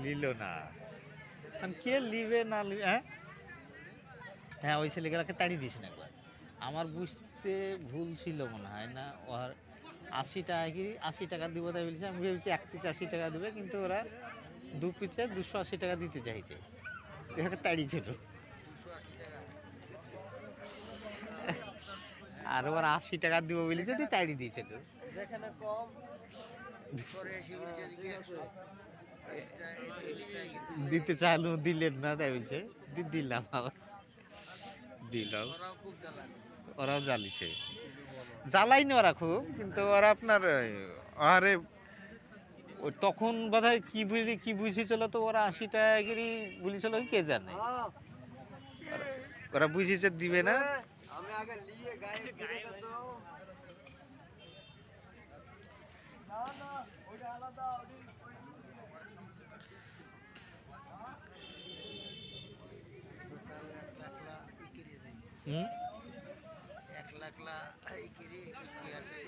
নিল না, কে নিবে না নিবে। হ্যাঁ হ্যাঁ, ওই ছেলেগুলোকে তাড়িয়ে দিয়েছেন একবার। আমার বুঝতে ভুল ছিল মনে হয় না, ওর 80 টাকা কি 80 টাকা দিব তাই বলছে। আমি ভেবেছি এক পিস 80 টাকা দেবে, কিন্তু ওরা দু পিসে 280 টাকা দিতে চাইছে। এটাকে তাড়িয়েছিল। আর ওর 80 টাকা দিব বলেছে, তুই তাড়িয়ে দিয়েছিল। দিতে চাইলো, দিলেন না তাই বলছে। দিলাম আবার, দিলাম। ওরাও জ্বালিছে, জ্বালাইনি ওরা খুব, কিন্তু ওরা আপনার আরে তখন বোধহয় কি বুঝেছিল, তো ওরা 80 টাকারই বলেছিল, কে জানে। ওরা বুঝেছে দিবে না। আমি আগে নিয়ে গায়ে ভিডিওটা দাও। না না, ওটা আলাদা, হুম, 1 লাখ লা এই কি রে কি আছে